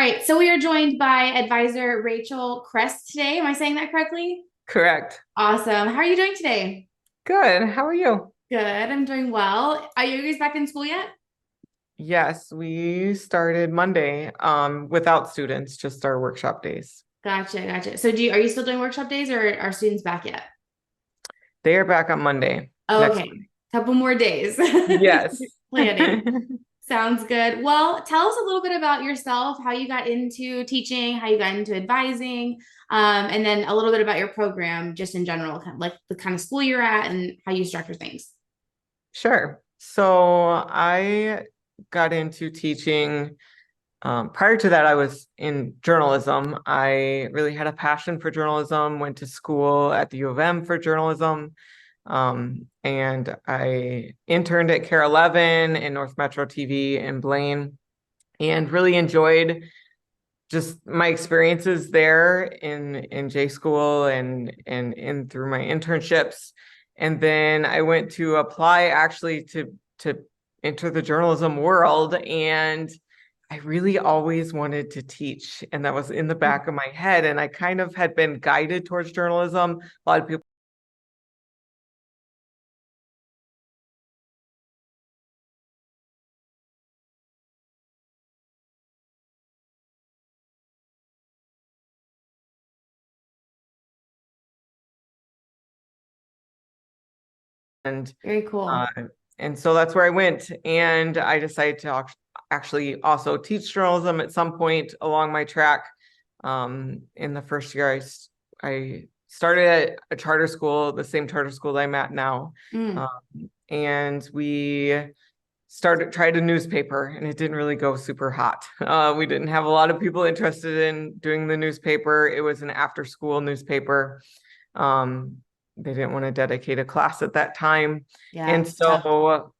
right. So we are joined by advisor Rachel Chrest today. Am I saying that correctly? Correct. Awesome. How are you doing today? Good. How are you? Good. I'm doing well. Are you guys back in school yet? Yes, we started Monday, without students, just our workshop days. Gotcha. So are you still doing workshop days or are students back yet? They are back on Monday, Oh, next okay. Couple more days. Monday. Yes. Planning. Sounds good. Well, tell us a little bit about yourself, how you got into teaching, how you got into advising, and then a little bit about your program, just in general, kind of like the kind of school you're at and how you structure things. Sure. So I got into teaching. Prior to that, I was in journalism. I really had a passion for journalism, went to school at the U of M for journalism. And I interned at Care 11 in North Metro TV in Blaine and really enjoyed just my experiences there in J school and in through my internships. And then I went to apply actually to enter the journalism world, and I really always wanted to teach, and that was in the back of my head, and I kind of had been guided towards journalism. A lot of people and Very uh, cool. and so that's where I went, and I decided to actually also teach journalism at some point along my track. In the first year, I started at a charter school, the same charter school that I'm at now, Mm. and we tried a newspaper, and it didn't really go super hot. We didn't have a lot of people interested in doing the newspaper. It was an after school newspaper. Um, they didn't want to dedicate a class at that time. Yeah, And it's tough. so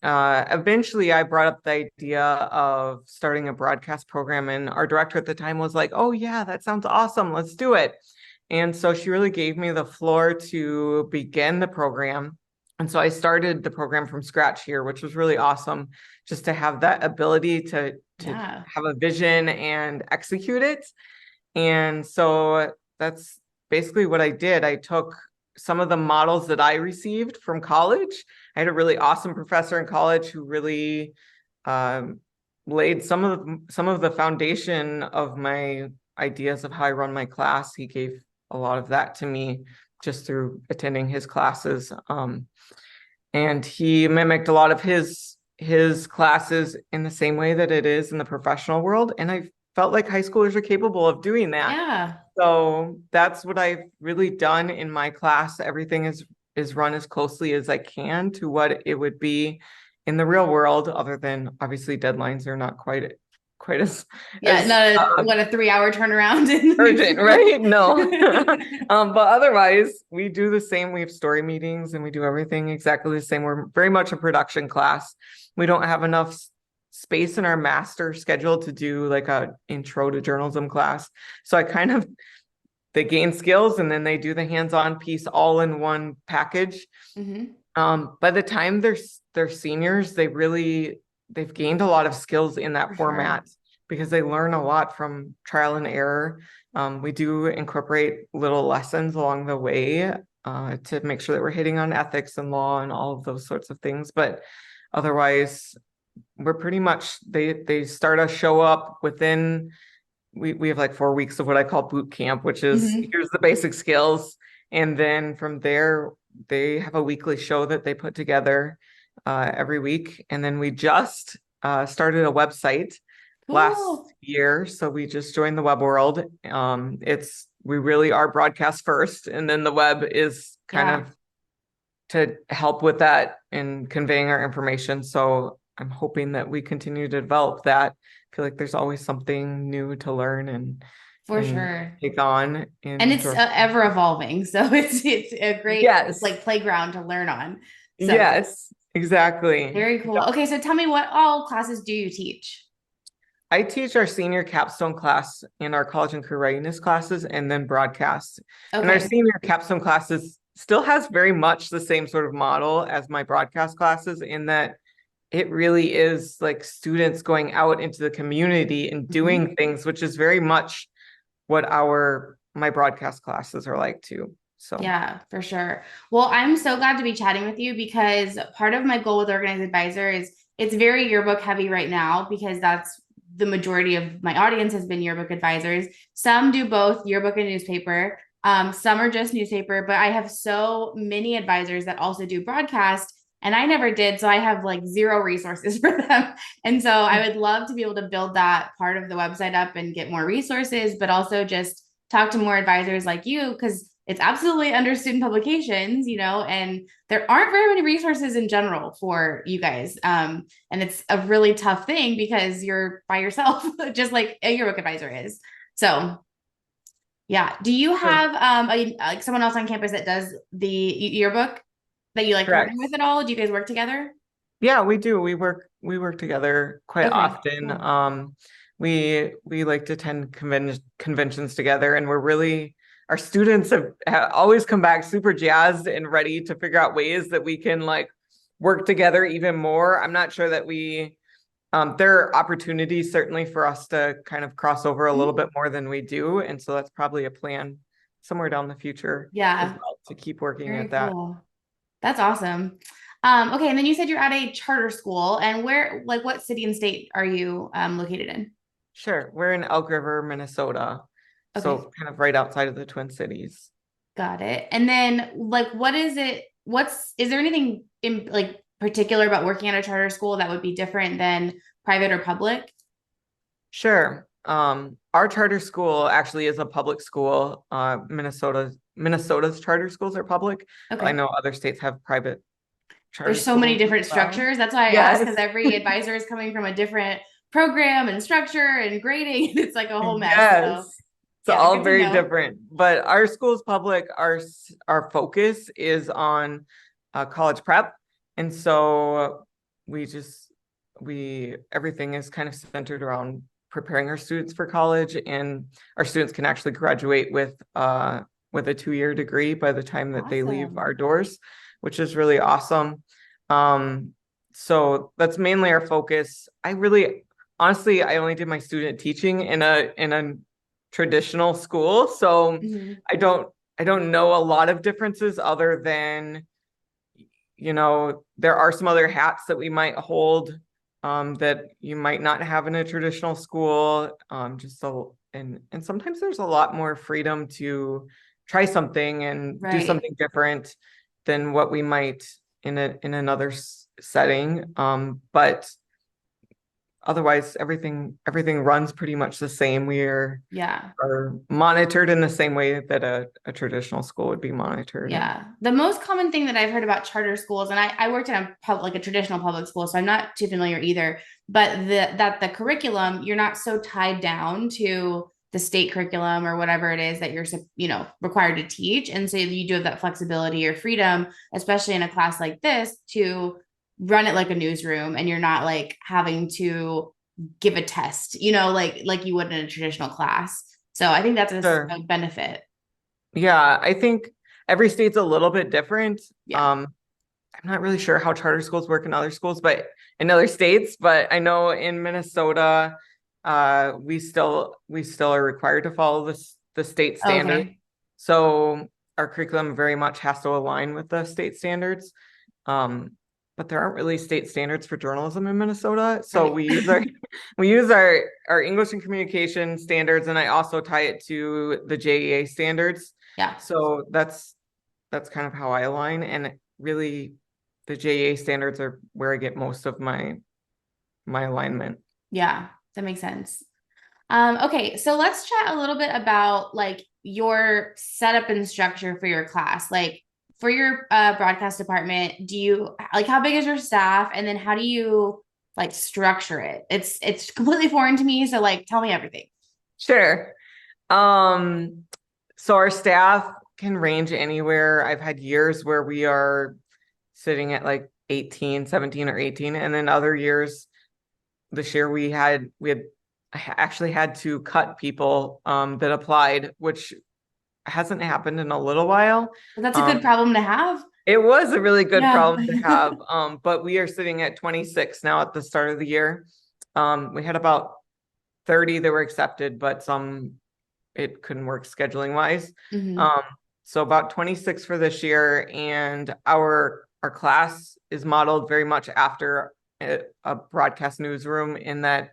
eventually I brought up the idea of starting a broadcast program, and our director at the time was like, "Oh yeah, that sounds awesome. Let's do it." And so she really gave me the floor to begin the program. And so I started the program from scratch here, which was really awesome, just to have that ability to Yeah. have a vision and execute it. And so that's basically what I did. I took some of the models that I received from college. I had a really awesome professor in college who really um, laid some of the foundation of my ideas of how I run my class. He gave a lot of that to me just through attending his classes. And he mimicked a lot of his classes in the same way that it is in the professional world. And I felt like high schoolers are capable of doing that. Yeah. So that's what I've really done in my class. Everything is run as closely as I can to what it would be in the real world, other than obviously deadlines are not quite Yeah. as What a 3 hour turnaround in the urgent, newsroom. right? No. But otherwise, we do the same. We have story meetings and we do everything exactly the same. We're very much a production class. We don't have enough space in our master schedule to do like a intro to journalism class. So I kind of they gain skills and then they do the hands-on piece all in one package. Hmm. By the time they're seniors, they've gained a lot of skills in that For sure. format because they learn a lot from trial and error. We do incorporate little lessons along the way to make sure that we're hitting on ethics and law and all of those sorts of things. But otherwise, we're pretty much they start a show up within we have like 4 weeks of what I call boot camp, which is Hmm. here's the basic skills. And then from there, they have a weekly show that they put together every week. And then we just started a website last Cool. year. So we just joined the web world. We really are broadcast first, and then the web is kind Yeah, of to help with that and conveying our information. So I'm hoping that we continue to develop that. I feel like there's always something new to learn for and sure. take on And in it's journalism. ever evolving. So it's a great Yes. like playground to learn on. So Yes, exactly. very cool. Okay, so tell me, what all classes do you teach? I teach our senior capstone class and our college and career readiness classes, and then broadcast. And our Okay. senior capstone classes still has very much the same sort of model as my broadcast classes, in that it really is like students going out into the community and Mhm. doing things, which is very much what my broadcast classes are like too. So Yeah, for sure. Well, I'm so glad to be chatting with you because part of my goal with Organized Advisor is it's very yearbook heavy right now because that's the majority of my audience has been yearbook advisors. Some do both yearbook and newspaper. Some are just newspaper, but I have so many advisors that also do broadcast, and I never did. So I have like zero resources for them. And so I would love to be able to build that part of the website up and get more resources, but also just talk to more advisors like you because it's absolutely under student publications, and there aren't very many resources in general for you guys. And it's a really tough thing because you're by yourself, just like a yearbook advisor is. So, yeah. Do you sure. have like someone else on campus that does the yearbook that you like working with Correct. at all? Do you guys work together? Yeah, we do. We work together quite Okay, often. cool. We like to attend conventions together, and our students have always come back super jazzed and ready to figure out ways that we can like work together even more. I'm not sure that there are opportunities certainly for us to kind of cross over a little Mhm. bit more than we do, and so that's probably a plan somewhere down the future as Yeah, well to keep working very at that. cool. That's awesome. Okay, and then you said you're at a charter school, and where, like, what city and state are you located in? Sure. We're in Elk River, Minnesota. Okay, So kind of right outside of the Twin Cities. got it. And then, like, what is it? Is there anything in like particular about working at a charter school that would be different than private or public? Sure. Our charter school actually is a public school. Minnesota's charter schools are public. I Okay. know other states have private charter There's so many schools as different well. structures. That's why I asked because Yes. every advisor is coming from a different program and structure and grading. It's like a whole mess. So, Yes. It's yeah, all good to very know. different, but our school's public. Our focus is on college prep, and so we just we everything is kind of centered around preparing our students for college, and our students can actually graduate with a 2-year degree by the time that they leave Awesome. our doors, which is really awesome. Um, so that's mainly our focus. Honestly, I only did my student teaching in a traditional school, so Mhm. I don't I don't know a lot of differences other than there are some other hats that we might hold that you might not have in a traditional school. And sometimes there's a lot more freedom to try something and do Right. something different than what we might in another setting. But otherwise, everything runs pretty much the same. Yeah. Are monitored in the same way that a traditional school would be monitored. And Yeah. The most common thing that I've heard about charter schools, and I worked in like a traditional public school, so I'm not too familiar either, but that the curriculum, you're not so tied down to the state curriculum or whatever it is that you're, required to teach. And so you do have that flexibility or freedom, especially in a class like this, to run it like a newsroom and you're not like having to give a test, like you would in a traditional class. So I think that's sure. a benefit. Yeah, I think every state's a little bit different. Yeah. I'm not really sure how charter schools work in other schools, but in other states, but I know in Minnesota, we still are required to follow the state standard. Okay. So our curriculum very much has to align with the state standards. Um, but there aren't really state standards for journalism in Minnesota. So Right. we use our English and communication standards, and I also tie it to the JEA standards. Yeah. So that's kind of how I align. And really the JEA standards are where I get most of my alignment. Yeah. That makes sense. Okay, so let's chat a little bit about like your setup and structure for your class. Like for your broadcast department, do you like how big is your staff, and then how do you like structure it? It's completely foreign to me, so like tell me everything. Sure. Um, so our staff can range anywhere. I've had years where we are sitting at like 18, 17, or 18, and then other years this year we had actually had to cut people that applied, which hasn't happened in a little while. But that's a good Um, problem to have. It was a really good Yeah. problem to have. But we are sitting at 26 now at the start of the year. We had about 30 that were accepted, but some it couldn't work scheduling wise. Hmm. Um, so about 26 for this year, and our class is modeled very much after a broadcast newsroom in that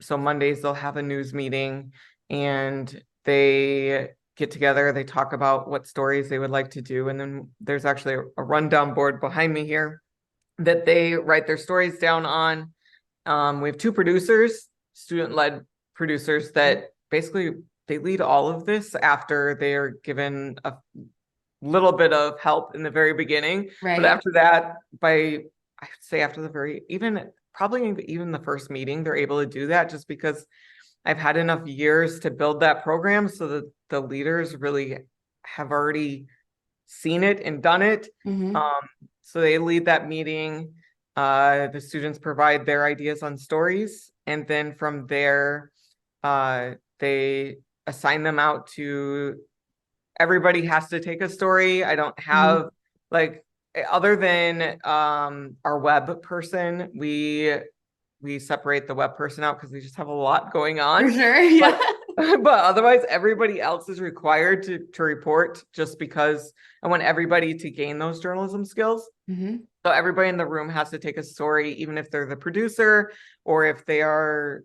so Mondays they'll have a news meeting and they get together, they talk about what stories they would like to do, and then there's actually a rundown board behind me here that they write their stories down on. We have two producers, student-led producers that basically they lead all of this after they are given a little bit of help in the very beginning. But Right. after that, I'd say after the very even probably even the first meeting, they're able to do that just because I've had enough years to build that program so that the leaders really have already seen it and done it. Hmm. Um, so they lead that meeting. The students provide their ideas on stories, and then from there, they assign them out to everybody has to take a story. I don't Hmm. have like other than our web person, we separate the web person out because we just have a lot going For on. sure. Yeah. But but otherwise everybody else is required to report just because I want everybody to gain those journalism skills. Hmm. So everybody in the room has to take a story, even if they're the producer or if they are,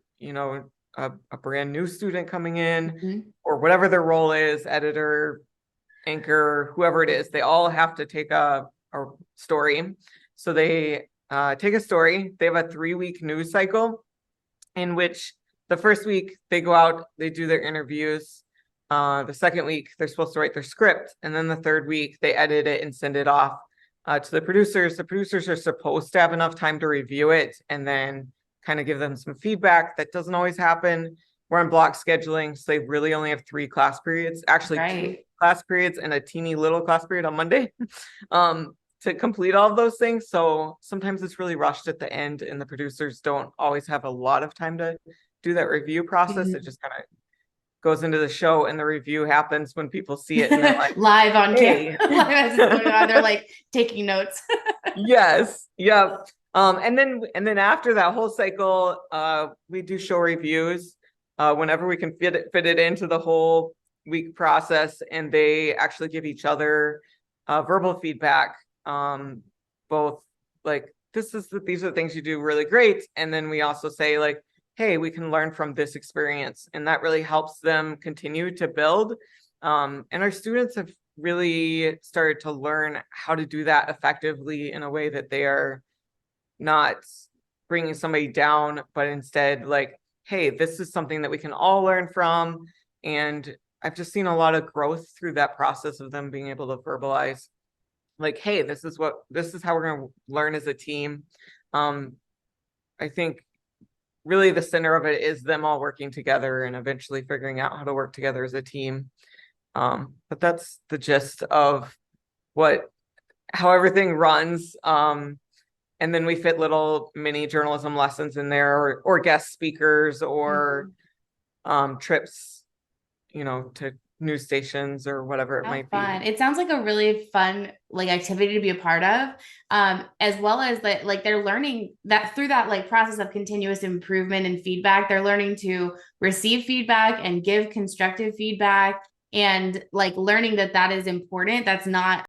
a brand new student coming in Hmm. or whatever their role is, editor, anchor, whoever it is, they all have to take a story. So they take a story. They have a 3-week news cycle in which the first week they go out, they do their interviews. The second week they're supposed to write their script, and then the third week they edit it and send it off to the producers. The producers are supposed to have enough time to review it and then kind of give them some feedback. That doesn't always happen. We're on block scheduling, so they really only have 3 class periods, actually two Right. class periods and a teeny little class period on Monday. To complete all of those things. So sometimes it's really rushed at the end, and the producers don't always have a lot of time to do that review process. It Mhm. just kind of goes into the show, and the review happens when people see it, and they're like, Live on camera, "Hey, live as it's going on. They're like taking notes. yes, yep." And then after that whole cycle, we do show reviews whenever we can fit it into the whole week process, and they actually give each other verbal feedback, both like these are the things you do really great, and then we also say like, hey, we can learn from this experience, and that really helps them continue to build. And our students have really started to learn how to do that effectively in a way that they are not bringing somebody down, but instead like, hey, this is something that we can all learn from. And I've just seen a lot of growth through that process of them being able to verbalize like, hey, this is how we're going to learn as a team. um I think really the center of it is them all working together and eventually figuring out how to work together as a team. But that's the gist of what how everything runs. And then we fit little mini journalism lessons in there, or guest speakers, or Mhm. trips, to news stations or whatever it How might be. fun. It sounds like a really fun like activity to be a part of. As well as that like they're learning that through that like process of continuous improvement and feedback, they're learning to receive feedback and give constructive feedback and like learning that that is important. That's not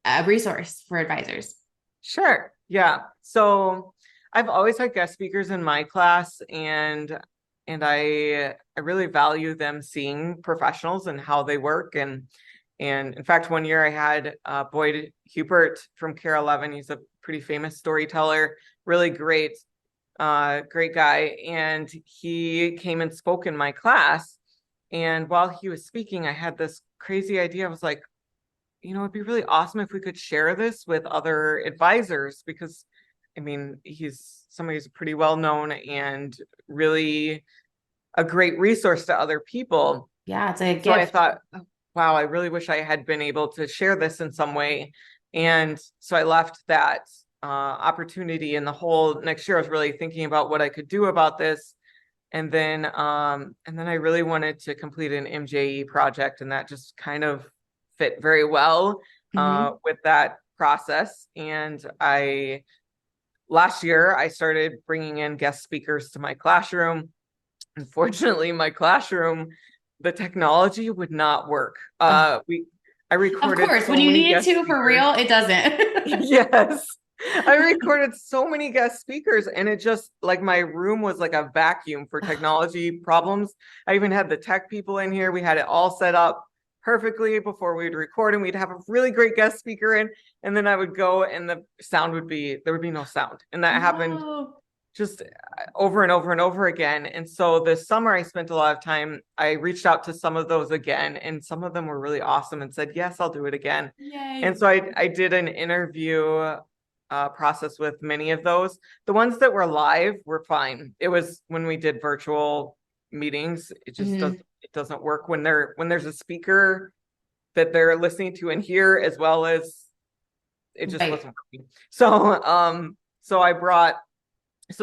a resource for advisors? Sure. Yeah. So I've always had guest speakers in my class, and I really value them seeing professionals and how they work. And in fact, one year I had Boyd Hubert from Care 11. He's a pretty famous storyteller, really great guy. And he came and spoke in my class. And while he was speaking, I had this crazy idea. I was like, it'd be really awesome if we could share this with other advisors, because I mean, he's somebody who's pretty well known and really a great resource to other people. Yeah, it's a So I gift. thought, "Oh, wow, I really wish I had been able to share this in some way." And so I left that opportunity, and the whole next year I was really thinking about what I could do about this. And then I really wanted to complete an MJE project, and that just kind of fit very well Mhm. with that process. And last year I started bringing in guest speakers to my classroom. Unfortunately, my classroom, the technology would not work. Ugh. I Of recorded course, when so you many need it guest to for speakers. real, it doesn't. Yes. I recorded so many guest speakers, and it just like my room was like a vacuum for technology problems. I even had the tech people in here. We had it all set up perfectly before we'd record, and we'd have a really great guest speaker in, and then I would go and there would be no sound. And that happened No. just over and over and over again. And so this summer I spent a lot of time, I reached out to some of those again, and some of them were really awesome and said, yes, I'll do it again. And Yay. so I did an interview process with many of those. The ones that were live were fine. It was when we did virtual meetings, Mhm. it doesn't work when there's a speaker that they're listening to and hear, as well as it just Right. wasn't working. So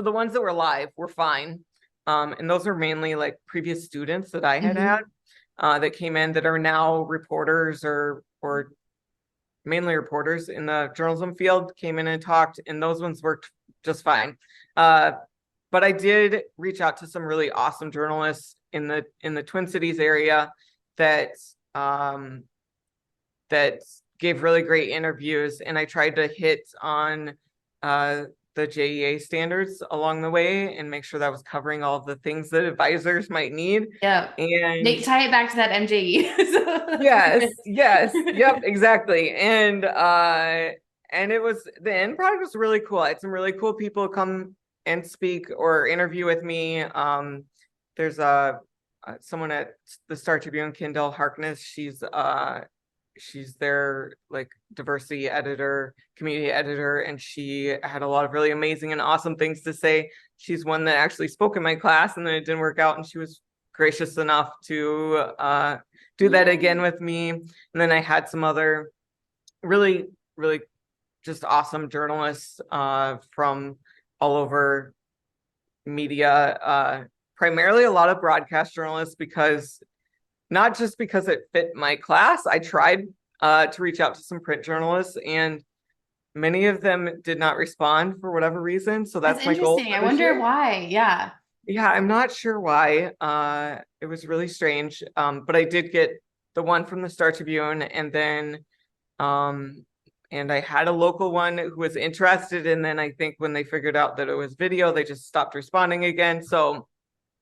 the ones that were live were fine. And those are mainly like previous students that I had Mhm. that came in that are now reporters or mainly reporters in the journalism field, came in and talked, and those ones worked just fine. Uh, but I did reach out to some really awesome journalists in the Twin Cities area that um, that gave really great interviews, and I tried to hit on the JEA standards along the way and make sure that I was covering all the things that advisors might need. Yeah. And Make tie it back to that MJE. So that's yes, yes, yep, perfect. exactly. And it was the end product was really cool. I had some really cool people come and speak or interview with me. There's someone at the Star Tribune, Kendall Harkness. She's their like diversity editor, community editor, and she had a lot of really amazing and awesome things to say. She's one that actually spoke in my class, and then it didn't work out, and she was gracious enough to do that again Yay. with me. And then I had some other really, really just awesome journalists from all over media, primarily a lot of broadcast journalists, because not just because it fit my class. I tried to reach out to some print journalists, and many of them did not respond for whatever reason. So That's that's my goal interesting. for I this wonder year. why. Yeah. Yeah, I'm not sure why. It was really strange. But I did get the one from the Star Tribune, and then um, and I had a local one who was interested, and then I think when they figured out that it was video, they just stopped responding again. So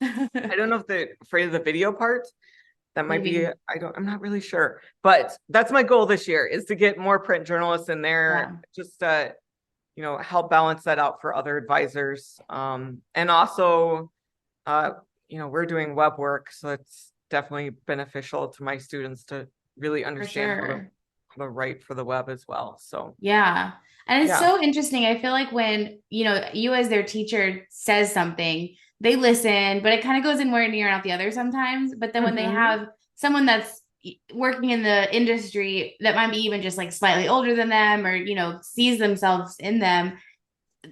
I don't know if they're afraid of the video part. That might be, Maybe. I'm not really sure, but that's my goal this year, is to get more print journalists in there, Yeah, just help balance that out for other advisors. And also, uh, we're doing web work, so it's definitely beneficial to my students to really for understand sure. how to write for the web as well. So Yeah. And it's yeah. so interesting. I feel like when, you as their teacher says something, they listen, but it kind of goes in one ear and out the other sometimes. But then when they Hmm. have someone that's working in the industry that might be even just like slightly older than them or, sees themselves in them,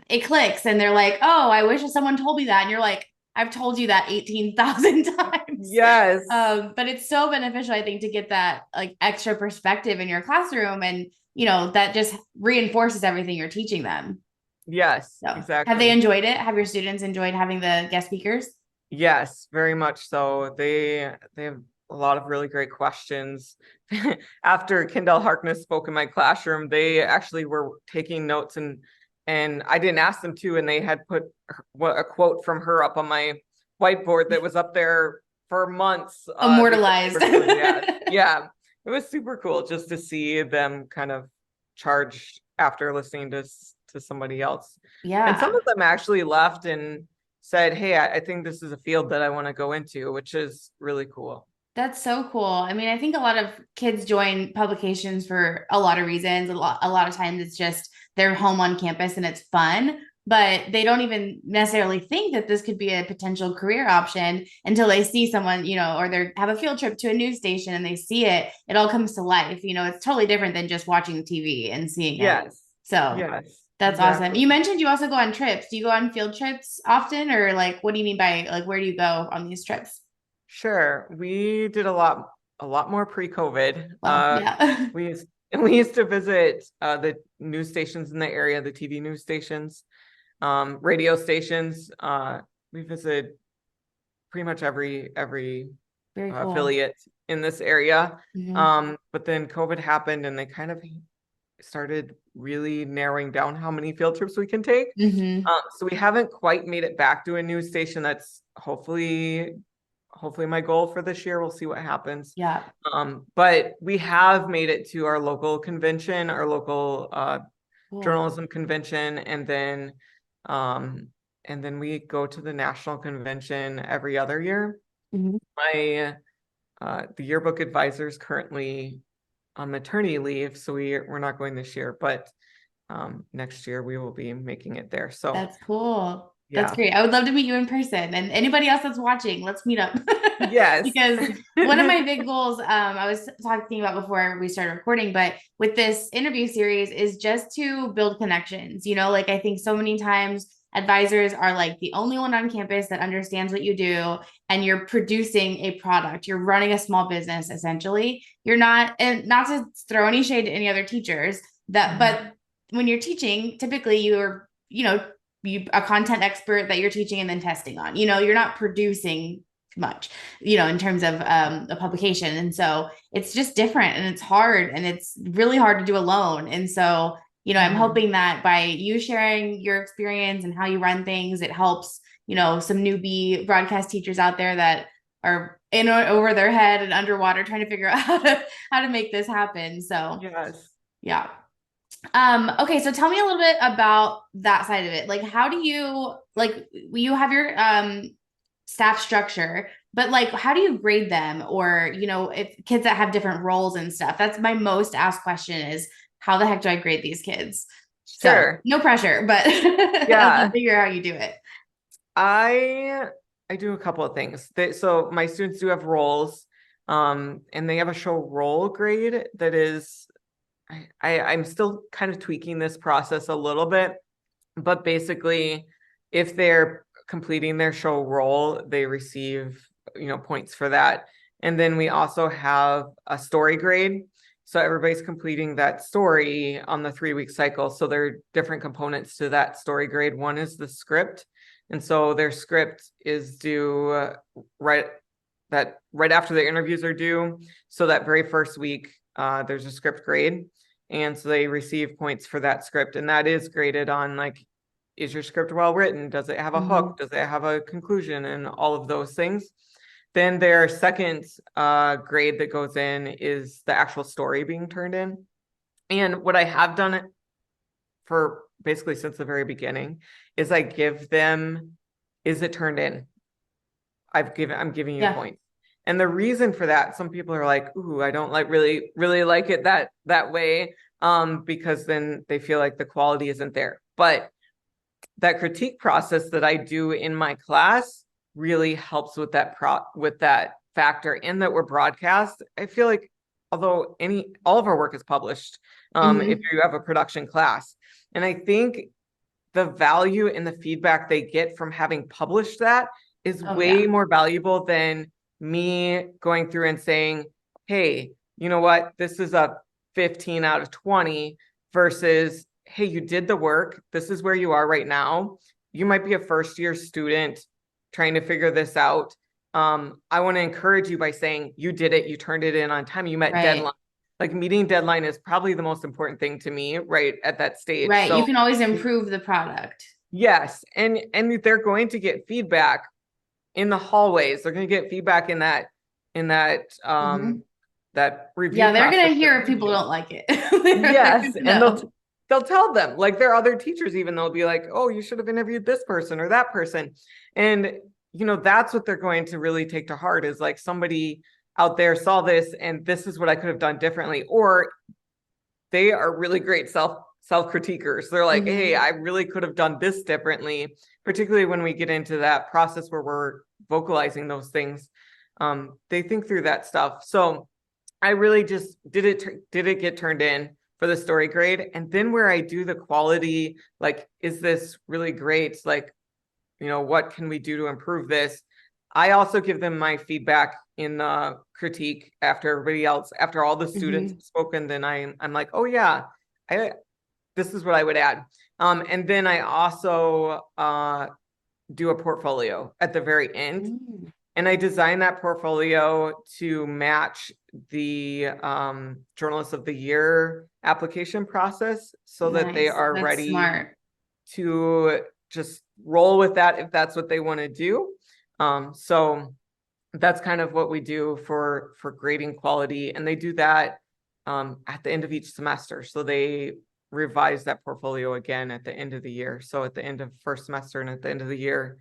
it clicks and they're like, oh, I wish someone told me that. And you're like, I've told you that 18,000 times. Yes. But it's so beneficial, I think, to get that like extra perspective in your classroom. And, that just reinforces everything you're teaching them. Yes, So have they exactly. enjoyed it? Have your students enjoyed having the guest speakers? Yes, very much so. They have a lot of really great questions. After Kendall Harkness spoke in my classroom, they actually were taking notes, and I didn't ask them to, and they had put a quote from her up on my whiteboard that was up there for months. Because they Immortalized. were so jazzed. Yeah, it was super cool just to see them kind of charged after listening to somebody else. And some Yeah. of them actually left and said, hey, I think this is a field that I want to go into, which is really cool. That's so cool. I mean, I think a lot of kids join publications for a lot of reasons. A lot of times it's just they're home on campus and it's fun, but they don't even necessarily think that this could be a potential career option until they see someone, or they have a field trip to a news station and they see it. It all comes to life. It's totally different than just watching TV and seeing it. Yes. So Yes, that's awesome. exactly. You mentioned you also go on trips. Do you go on field trips often, or like what do you mean by like where do you go on these trips? Sure. We did a lot more pre-COVID. Well, yeah. We used we used to visit the news stations in the area, the TV news stations, radio stations. We visited pretty much every Very cool. affiliate in this area. Hmm. But then COVID happened and they kind of started really narrowing down how many field trips we can take. Hmm. So we haven't quite made it back to a news station. That's hopefully my goal for this year. We'll see what happens. Yeah. But we have made it to our local convention, our local Cool. journalism convention, um, and then we go to the national convention every other year. Hmm. My the yearbook advisor is currently on maternity leave, so we're not going this year, but next year we will be making it there. So That's cool. That's yeah. great. I would love to meet you in person. And anybody else that's watching, let's meet up. Yes. Because one of my big goals, I was talking about before we started recording, but with this interview series is just to build connections. Like I think so many times advisors are like the only one on campus that understands what you do, and you're producing a product. You're running a small business essentially. You're not, and not to throw any shade to any other teachers, but when you're teaching, typically you're, you a content expert that you're teaching and then testing on. You're not producing much, in terms of a publication. And so it's just different and it's hard and it's really hard to do alone. And so, I'm Mhm. hoping that by you sharing your experience and how you run things, it helps, some newbie broadcast teachers out there that are in over their head and underwater trying to figure out how to make this happen. So Yes. yeah. Okay, so tell me a little bit about that side of it. Like, how do you like you have your staff structure, but like how do you grade them? Or, if kids that have different roles and stuff. That's my most asked question is how the heck do I grade these kids? So Sure. no pressure, but I'd love Yeah. to hear how you do it. I I do a couple of things. So my students do have roles, and they have a show role grade that is I'm still kind of tweaking this process a little bit, but basically, if they're completing their show role, they receive, points for that. And then we also have a story grade. So everybody's completing that story on the 3-week cycle. So there are different components to that story grade. One is the script. And so their script is due right after the interviews are due. So that very first week, there's a script grade. And so they receive points for that script. And that is graded on like, is your script well written? Does it have a Mhm. hook? Does it have a conclusion? And all of those things. Then their second grade that goes in is the actual story being turned in. And what I have done it for basically since the very beginning is I give them, is it turned in? I'm giving you Yeah. points. And the reason for that, some people are like, ooh, I don't like really like it that way. Because then they feel like the quality isn't there. But that critique process that I do in my class really helps with that factor in that we're broadcast. I feel like although all of our work is published, if Hmm. you have a production class, and I think the value and the feedback they get from having published that is Oh way yeah. more valuable than me going through and saying, hey, you know what, this is a 15 out of 20 versus, hey, you did the work. This is where you are right now. You might be a first year student trying to figure this out. I want to encourage you by saying you did it, you turned it in on time, you met deadline. Right. Like meeting deadline is probably the most important thing to me, right at that stage. Right. You So can always improve the product. yes, and they're going to get feedback in the hallways. They're going to get feedback Mhm. that review Yeah, they're process gonna that hear if we people do. don't like it. They're Yes, gonna and know. they'll tell them, like their other teachers even, they'll be like, "Oh, you should have interviewed this person or that person." And that's what they're going to really take to heart, is like somebody out there saw this and this is what I could have done differently. Or they are really great self-critiquers. They're like, "Hey, Mhm. I really could have done this differently," particularly when we get into that process where we're vocalizing those things. They think through that stuff. So I really just did it get turned in for the story grade, and then where I do the quality, like, is this really great? Like, what can we do to improve this? I also give them my feedback in the critique after everybody else, after all the students Mhm. have spoken. Then I'm like, oh yeah, I this is what I would add. And then I also do a portfolio at the very end. Mm. And I designed that portfolio to match the Journalist of the Year application process so that they Nice. are That's ready smart. to just roll with that if that's what they want to do. So that's kind of what we do for grading quality, and they do that at the end of each semester. So they revise that portfolio again at the end of the year. So at the end of first semester and at the end of the year,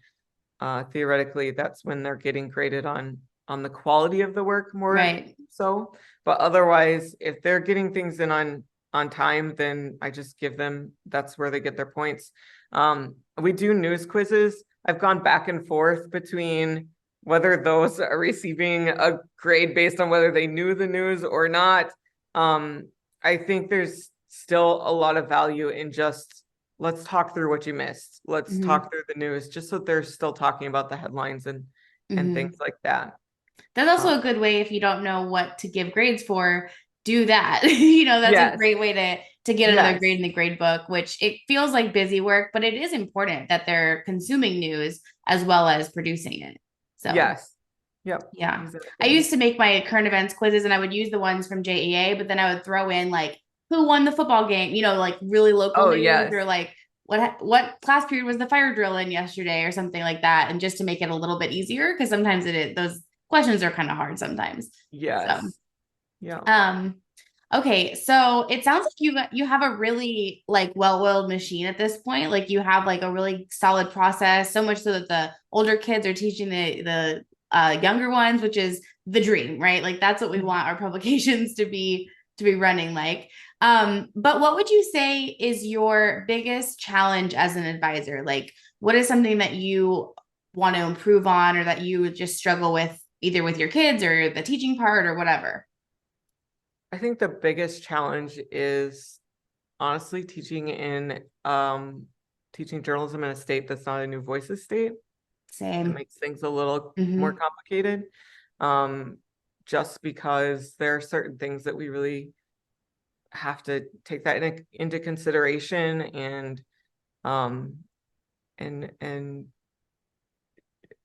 theoretically, that's when they're getting graded on the quality of the work more Right. so. But otherwise, if they're getting things in on time, then I just give them, that's where they get their points. We do news quizzes. I've gone back and forth between whether those are receiving a grade based on whether they knew the news or not. I think there's still a lot of value in just, let's talk through what you missed. Let's Mhm. talk through the news, just so they're still talking about the headlines and things Mhm. like that. That's Uh, also a good way if you don't know what to give grades for, do that. That's a yes, great way to get another grade yes, in the grade book, which it feels like busy work, but it is important that they're consuming news as well as producing it. So, yes, yep, yeah. I exactly. used to make my current events quizzes and I would use the ones from JEA, but then I would throw in like who won the football game, like really local Oh news, yes, or like what class period was the fire drill in yesterday or something like that, and just to make it a little bit easier because sometimes those questions are kind of hard sometimes. So, yes, yeah. um okay, so it sounds like you have a really like well-oiled machine at this point. Like you have like a really solid process, so much so that the older kids are teaching the younger ones, which is the dream, right? Like that's what we want our publications to be running like. But what would you say is your biggest challenge as an advisor? Like, what is something that you want to improve on, or that you just struggle with, either with your kids or the teaching part or whatever? I think the biggest challenge is honestly teaching journalism in a state that's not a New Voices state. It Same. makes things a little more Hmm. complicated. Um, just because there are certain things that we really have to take that into consideration, um and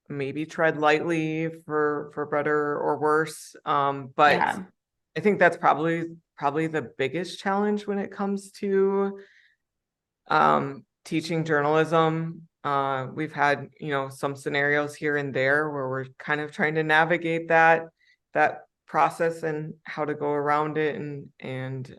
maybe tread lightly for better or worse. But Yeah. I think that's probably the biggest challenge when it comes to teaching journalism. We've had, some scenarios here and there where we're kind of trying to navigate that process and how to go around it, and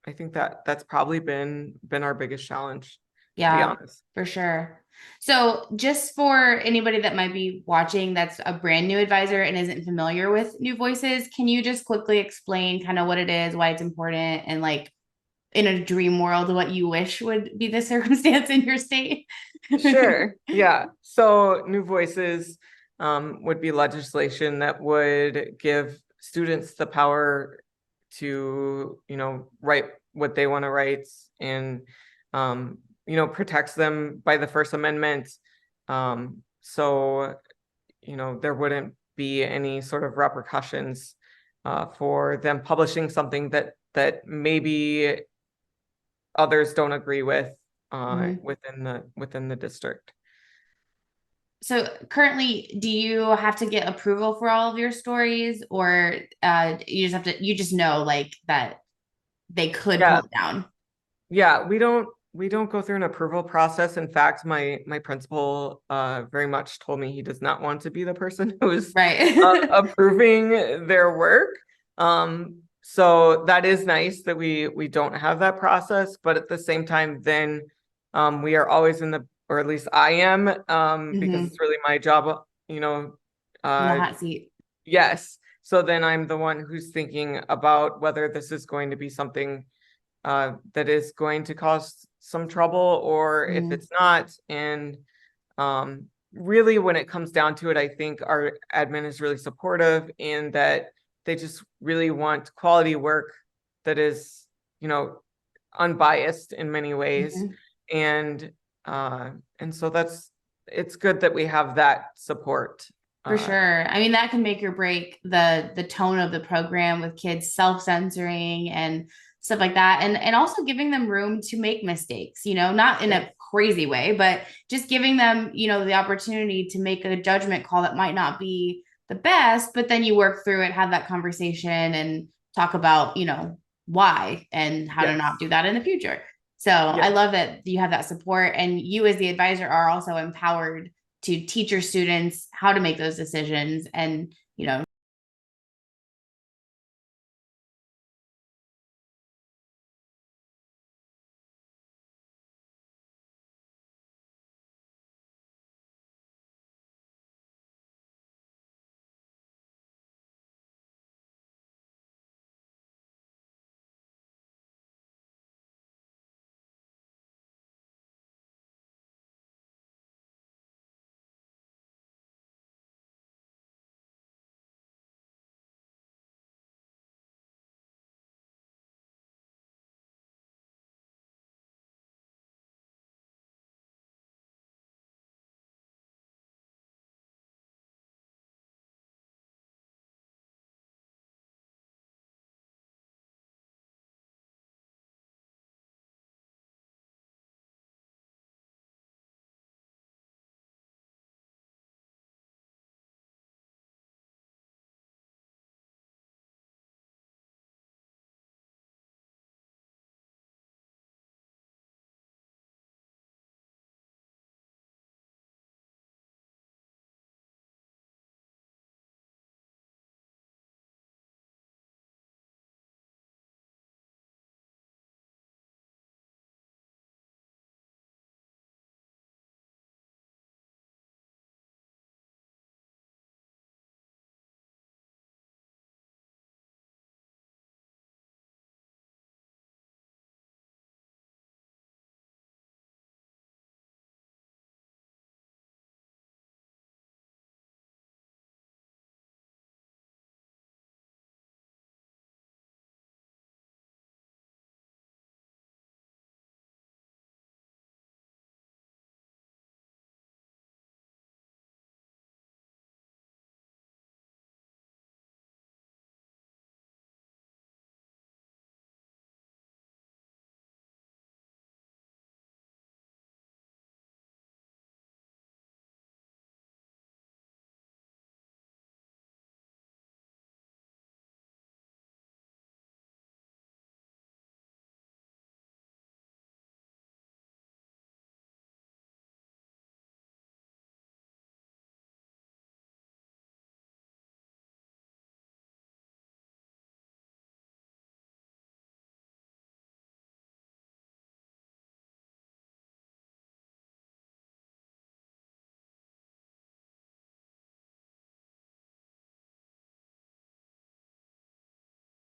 I think that's probably been our biggest challenge, to be Yeah, honest. for sure. So, just for anybody that might be watching that's a brand new advisor and isn't familiar with New Voices, can you just quickly explain kind of what it is, why it's important, and like in a dream world, what you wish would be the circumstance in your state? Sure. Yeah. So New Voices would be legislation that would give students the power to, write what they want to write, and, protects them by the First Amendment. So, there wouldn't be any sort of repercussions for them publishing something that maybe others don't agree with Mhm. within the district. So currently, do you have to get approval for all of your stories, or you just know like that they could pull Yeah, it down? yeah, we don't go through an approval process. In fact, my principal very much told me he does not want to be the person who's Right. approving their work. So that is nice that we don't have that process, but at the same time, then we are always in the, or at least I am, because Hmm. it's really my job, you know, In the uh hot seat. yes. So then I'm the one who's thinking about whether this is going to be something that is going to cause some trouble or if Mhm. it's not. And really, when it comes down to it, I think our admin is really supportive in that they just really want quality work that is, you know, unbiased in many ways. Mhm. And uh, and so it's good that we have that support. For Uh, sure. I mean, that can make or break the tone of the program with kids self-censoring and stuff like that. And also giving them room to make mistakes, not in yeah. a crazy way, but just giving them, the opportunity to make a judgment call that might not be the best, but then you work through it, have that conversation and talk about, why and how to not Yes. do that in the future. So I Yes. love that you have that support and you as the advisor are also empowered to teach your students how to make those decisions and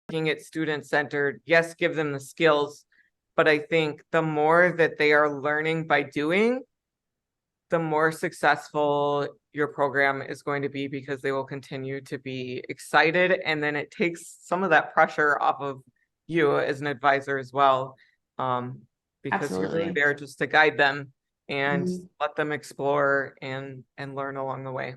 Looking at student centered, yes, give them the skills, but I think the more that they are learning by doing, the more successful your program is going to be because they will continue to be excited. And then it takes some of that pressure off of you as an advisor as well. Um, because you're really absolutely. there just to guide them and Mhm. let them explore and learn along the way.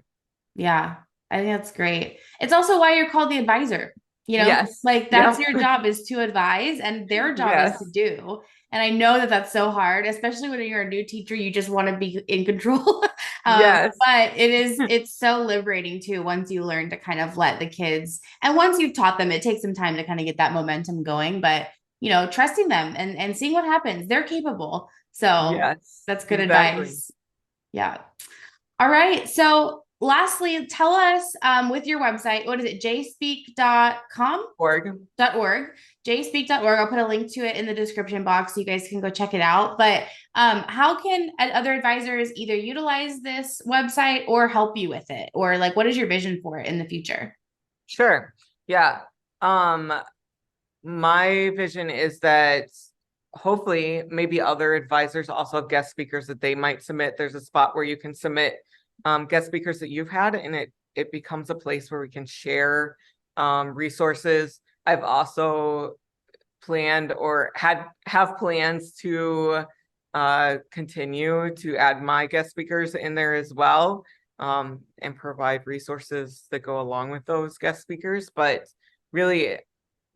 Yeah, I think that's great. It's also why you're called the advisor, Yes. like that's Yep. your job is to advise and their job is to Yes. do. And I know that that's so hard, especially when you're a new teacher, you just want to be in control. Yes. But it's so liberating too once you learn to kind of let the kids, and once you've taught them, it takes some time to kind of get that momentum going, but trusting them and seeing what happens. They're capable. So Yes. that's good Exactly. advice. Yeah. All right. So lastly, tell us with your website, what is it? jspeak.com? Org. .org, jspeak.org. I'll put a link to it in the description box so you guys can go check it out. But how can other advisors either utilize this website or help you with it? Or like, what is your vision for it in the future? Sure. Yeah. Um, my vision is that hopefully maybe other advisors also have guest speakers that they might submit. There's a spot where you can submit guest speakers that you've had, and it becomes a place where we can share resources. I've also planned or have plans to continue to add my guest speakers in there as well, and provide resources that go along with those guest speakers. But really,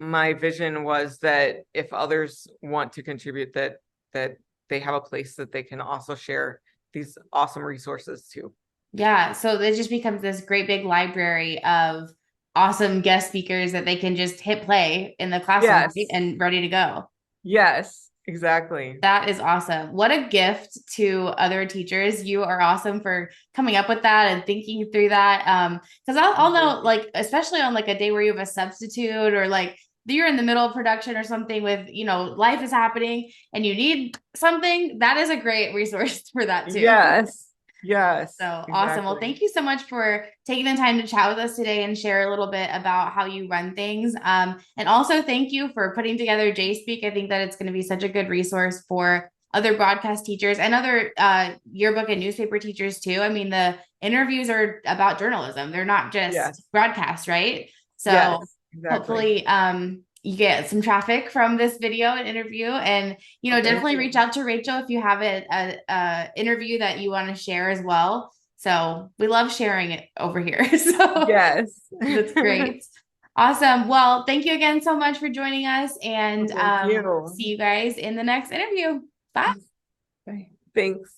my vision was that if others want to contribute, that they have a place that they can also share these awesome resources too. Yeah. So it just becomes this great big library of awesome guest speakers that they can just hit play in the classroom, right? Yes. And ready to go. Yes, exactly. That is awesome. What a gift to other teachers. You are awesome for coming up with that and thinking through that. Because I'll know, like, especially on like a day where you have a substitute or like you're in the middle of production or something with, life is happening and you need something, that is a great resource for that too. Yes. Yes, So awesome. Well, exactly. thank you so much for taking the time to chat with us today and share a little bit about how you run things. And also thank you for putting together JSpeak. I think that it's going to be such a good resource for other broadcast teachers and other yearbook and newspaper teachers too. I mean, the interviews are about journalism. They're not just Yes. broadcast, right? So Yes, exactly. hopefully you get some traffic from this video and interview, and Well, thank definitely reach you. out to Rachel if you have a interview that you want to share as well. So we love sharing it over here. So Yes. that's great. Awesome. Well, thank you again so much for joining us, Well, and thank see you. you guys in the next interview. Bye. Bye. Thanks.